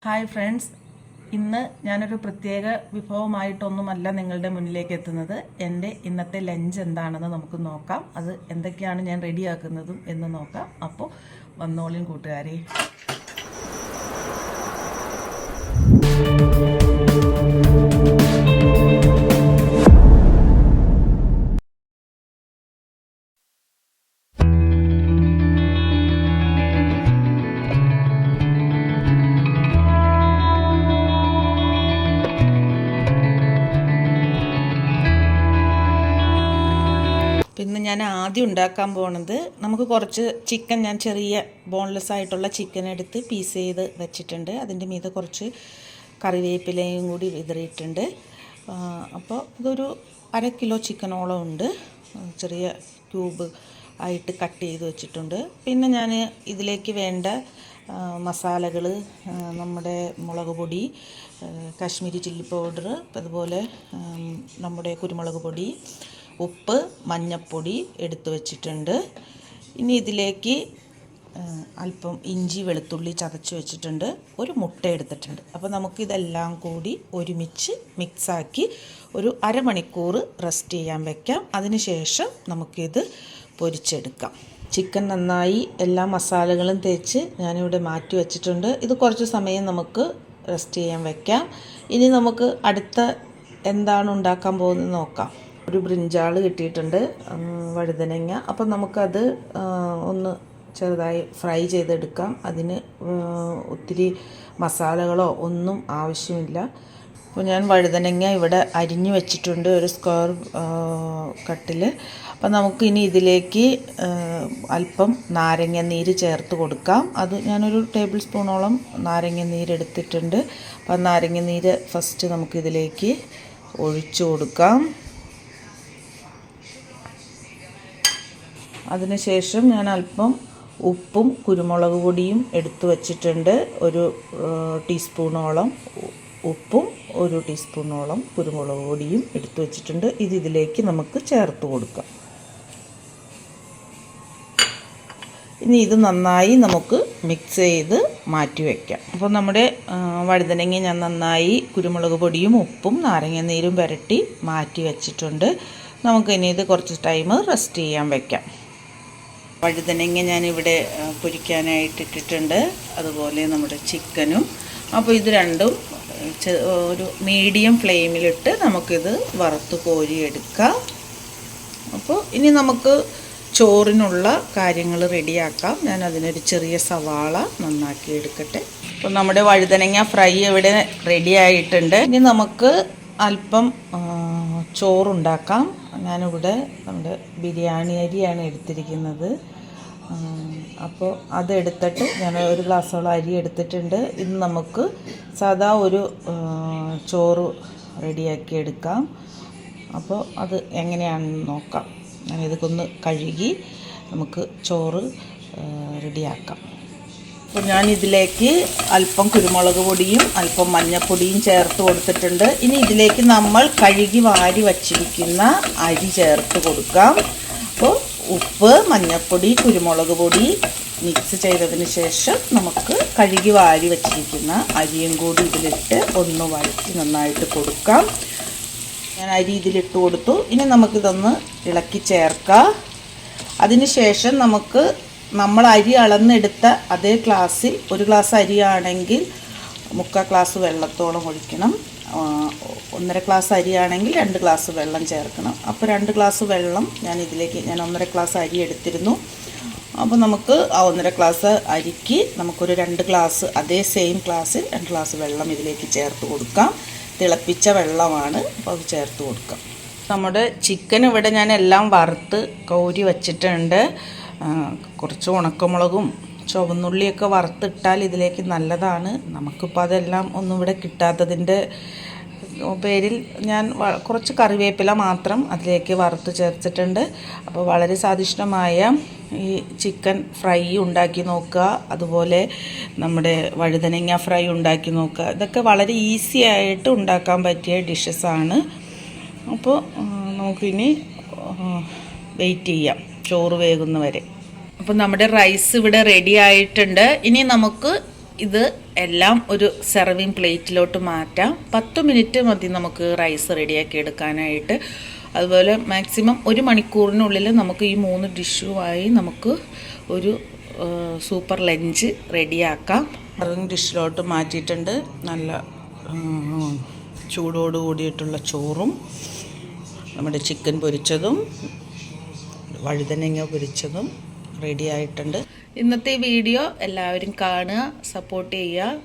Hi friends, ഇന്ന് ഞാനൊരു പ്രത്യേക വിഭവമായിട്ടൊന്നുമല്ല നിങ്ങളുടെ മുന്നിലേക്ക് എത്തുന്നത്. എൻ്റെ ഇന്നത്തെ ലഞ്ച് എന്താണെന്ന് നമുക്ക് നോക്കാം. അത് എന്തൊക്കെയാണ് ഞാൻ റെഡിയാക്കുന്നതും എന്ന് നോക്കാം. അപ്പോൾ വന്നോളിൻ കൂട്ടുകാരെ. പിന്നെ ഞാൻ ആദ്യം ഉണ്ടാക്കാൻ പോണത്, നമുക്ക് കുറച്ച് ചിക്കൻ, ഞാൻ ചെറിയ ബോൺലെസ് ആയിട്ടുള്ള ചിക്കൻ എടുത്ത് പീസ് ചെയ്ത് വെച്ചിട്ടുണ്ട്. അതിൻ്റെ മീതെ കുറച്ച് കറിവേപ്പിലയും കൂടി വിതറിയിട്ടുണ്ട്. അപ്പോൾ ഇതൊരു 1/2 കിലോ ചിക്കനോളം ഉണ്ട്. ചെറിയ ക്യൂബ് ആയിട്ട് കട്ട് ചെയ്ത് വെച്ചിട്ടുണ്ട്. പിന്നെ ഞാൻ ഇതിലേക്ക് വേണ്ട മസാലകൾ, നമ്മുടെ മുളക് പൊടി, കാശ്മീരി ചില്ലി പൗഡർ, അതുപോലെ നമ്മുടെ കുരുമുളക് പൊടി, ഉപ്പ്, മഞ്ഞൾപ്പൊടി എടുത്തു വച്ചിട്ടുണ്ട്. ഇനി ഇതിലേക്ക് അല്പം ഇഞ്ചി വെളുത്തുള്ളി ചതച്ച് വെച്ചിട്ടുണ്ട്. ഒരു മുട്ട എടുത്തിട്ടുണ്ട്. അപ്പോൾ നമുക്കിതെല്ലാം കൂടി ഒരുമിച്ച് മിക്സാക്കി ഒരു അരമണിക്കൂർ റെസ്റ്റ് ചെയ്യാൻ വെക്കാം. അതിനുശേഷം നമുക്കിത് പൊരിച്ചെടുക്കാം. ചിക്കൻ നന്നായി എല്ലാ മസാലകളും തേച്ച് ഞാനിവിടെ മാറ്റി വച്ചിട്ടുണ്ട്. ഇത് കുറച്ച് സമയം നമുക്ക് റെസ്റ്റ് ചെയ്യാൻ വെക്കാം. ഇനി നമുക്ക് അടുത്ത എന്താണ് ഉണ്ടാക്കാൻ പോകുന്നത് നോക്കാം. ഒരു ബ്രിഞ്ചാൾ കിട്ടിയിട്ടുണ്ട്, വഴുതനങ്ങ. അപ്പം നമുക്കത് ഒന്ന് ചെറുതായി ഫ്രൈ ചെയ്തെടുക്കാം. അതിന് ഒത്തിരി മസാലകളോ ഒന്നും ആവശ്യമില്ല. അപ്പോൾ ഞാൻ വഴുതനങ്ങ ഇവിടെ അരിഞ്ഞു വെച്ചിട്ടുണ്ട്, ഒരു സ്ക്വയർ കട്ടിൽ. അപ്പം നമുക്കിനി ഇതിലേക്ക് അല്പം നാരങ്ങ നീര് ചേർത്ത് കൊടുക്കാം. അത് ഞാനൊരു ടേബിൾ സ്പൂണോളം നാരങ്ങ നീര് എടുത്തിട്ടുണ്ട്. അപ്പം നാരങ്ങ നീര് ഫസ്റ്റ് നമുക്കിതിലേക്ക് ഒഴിച്ചു കൊടുക്കാം. അതിനുശേഷം ഞാൻ അല്പം ഉപ്പും കുരുമുളക് പൊടിയും എടുത്തു വച്ചിട്ടുണ്ട്. ഒരു ടീസ്പൂണോളം ഉപ്പും ഒരു ടീസ്പൂണോളം കുരുമുളക് പൊടിയും എടുത്തു വച്ചിട്ടുണ്ട്. ഇതിലേക്ക് നമുക്ക് ചേർത്ത് കൊടുക്കാം. ഇനി ഇത് നന്നായി നമുക്ക് മിക്സ് ചെയ്ത് മാറ്റി വയ്ക്കാം. അപ്പോൾ നമ്മുടെ വഴുതനങ്ങ ഞാൻ നന്നായി കുരുമുളക് പൊടിയും ഉപ്പും നാരങ്ങ നീരും പുരട്ടി മാറ്റി വെച്ചിട്ടുണ്ട്. നമുക്കിനി ഇത് കുറച്ച് ടൈം റെസ്റ്റ് ചെയ്യാൻ വയ്ക്കാം. വഴുതനങ്ങ ഞാനിവിടെ പൊരിക്കാനായിട്ടിട്ടിട്ടുണ്ട്, അതുപോലെ നമ്മുടെ ചിക്കനും. അപ്പോൾ ഇത് രണ്ടും ഒരു മീഡിയം ഫ്ലെയിമിലിട്ട് നമുക്കിത് വറുത്ത് കോരിയെടുക്കാം. അപ്പോൾ ഇനി നമുക്ക് ചോറിനുള്ള കാര്യങ്ങൾ റെഡിയാക്കാം. ഞാൻ അതിനൊരു ചെറിയ സവാള നന്നാക്കി എടുക്കട്ടെ. അപ്പോൾ നമ്മുടെ വഴുതനങ്ങ ഫ്രൈ ഇവിടെ റെഡി ആയിട്ടുണ്ട്. ഇനി നമുക്ക് അല്പം ചോറുണ്ടാക്കാം. ഞാനിവിടെ നമ്മുടെ ബിരിയാണി അരിയാണ് എടുത്തിരിക്കുന്നത്. അപ്പോൾ അതെടുത്തിട്ട് ഞാൻ ഒരു ഗ്ലാസ്സോളം അരി എടുത്തിട്ടുണ്ട്. ഇന്ന് നമുക്ക് സാധാ ഒരു ചോറ് റെഡിയാക്കി എടുക്കാം. അപ്പോൾ അത് എങ്ങനെയാണെന്ന് നോക്കാം. ഞാനിതൊക്കെ ഒന്ന് കഴുകി നമുക്ക് ചോറ് റെഡിയാക്കാം. അപ്പോൾ ഞാനിതിലേക്ക് അല്പം കുരുമുളക് പൊടിയും അല്പം മഞ്ഞൾപ്പൊടിയും ചേർത്ത് കൊടുത്തിട്ടുണ്ട്. ഇനി ഇതിലേക്ക് നമ്മൾ കഴുകി വാരി വച്ചിരിക്കുന്ന അരി ചേർത്ത് കൊടുക്കാം. അപ്പോൾ ഉപ്പ്, മഞ്ഞൾപ്പൊടി, കുരുമുളക് പൊടി മിക്സ് ചെയ്തതിന് ശേഷം നമുക്ക് കഴുകി വാരി വച്ചിരിക്കുന്ന അരിയും കൂടി ഇതിലിട്ട് ഒന്ന് വഴറ്റി നന്നായിട്ട് കൊടുക്കാം. ഞാൻ അരി ഇതിലിട്ട് കൊടുത്തു. ഇനി നമുക്കിതൊന്ന് ഇളക്കി ചേർക്കാം. അതിന് ശേഷം നമ്മൾ അരി അളന്നെടുത്ത അതേ ഗ്ലാസ്സിൽ, ഒരു ഗ്ലാസ് അരിയാണെങ്കിൽ 3/4 ഗ്ലാസ് വെള്ളത്തോളം ഒഴിക്കണം. 1.5 ഗ്ലാസ് അരിയാണെങ്കിൽ 2 ഗ്ലാസ് വെള്ളം ചേർക്കണം. അപ്പോൾ 2 ഗ്ലാസ് വെള്ളം ഞാൻ 1.5 ഗ്ലാസ് അരി എടുത്തിരുന്നു. അപ്പോൾ നമുക്ക് ആ 1.5 ഗ്ലാസ് അരിക്ക് നമുക്കൊരു 2 ഗ്ലാസ്, അതേ സെയിം ഗ്ലാസ്സിൽ 2 ഗ്ലാസ് വെള്ളം ഇതിലേക്ക് ചേർത്ത് കൊടുക്കാം. തിളപ്പിച്ച വെള്ളമാണ്. അപ്പോൾ അത് ചേർത്ത് കൊടുക്കാം. നമ്മുടെ ചിക്കൻ ഇവിടെ ഞാൻ എല്ലാം വറുത്ത് കോരി വച്ചിട്ടുണ്ട്. കുറച്ച് ഉണക്കമുളകും ചുവന്നുള്ളിയൊക്കെ വറുത്തിട്ടാൽ ഇതിലേക്ക് നല്ലതാണ്. നമുക്കിപ്പോൾ അതെല്ലാം ഒന്നും ഇവിടെ കിട്ടാത്തതിൻ്റെ പേരിൽ ഞാൻ കുറച്ച് കറിവേപ്പില മാത്രം അതിലേക്ക് വറുത്ത് ചേർത്തിട്ടുണ്ട്. അപ്പോൾ വളരെ സ്വാദിഷ്ടമായ ഈ ചിക്കൻ ഫ്രൈ ഉണ്ടാക്കി നോക്കുക, അതുപോലെ നമ്മുടെ വഴുതനങ്ങ ഫ്രൈ ഉണ്ടാക്കി നോക്കുക. ഇതൊക്കെ വളരെ ഈസി ആയിട്ട് ഉണ്ടാക്കാൻ പറ്റിയ ഡിഷസാണ്. അപ്പോൾ നമുക്കിനി വെയിറ്റ് ചെയ്യാം ചോറ് വേകുന്നവരെ. അപ്പോൾ നമ്മുടെ റൈസ് ഇവിടെ റെഡി ആയിട്ടുണ്ട്. ഇനി നമുക്ക് ഇത് എല്ലാം ഒരു സെർവിങ് പ്ലേറ്റിലോട്ട് മാറ്റാം. 10 മിനിറ്റ് മതി നമുക്ക് റൈസ് റെഡിയാക്കി എടുക്കാനായിട്ട്. അതുപോലെ മാക്സിമം 1 മണിക്കൂറിനുള്ളിൽ നമുക്ക് ഈ 3 ഡിഷുമായി നമുക്ക് ഒരു സൂപ്പർ ലഞ്ച് റെഡിയാക്കാം. സെർവിങ് ഡിഷിലോട്ട് മാറ്റിയിട്ടുണ്ട്. നല്ല ചൂടോട് കൂടിയിട്ടുള്ള ചോറും നമ്മുടെ ചിക്കൻ പൊരിച്ചതും വഴുതനങ്ങ പൊരിച്ചതും റെഡി ആയിട്ടുണ്ട്. ഇന്നത്തെ വീഡിയോ എല്ലാവരും കാണുക, സപ്പോർട്ട് ചെയ്യുക.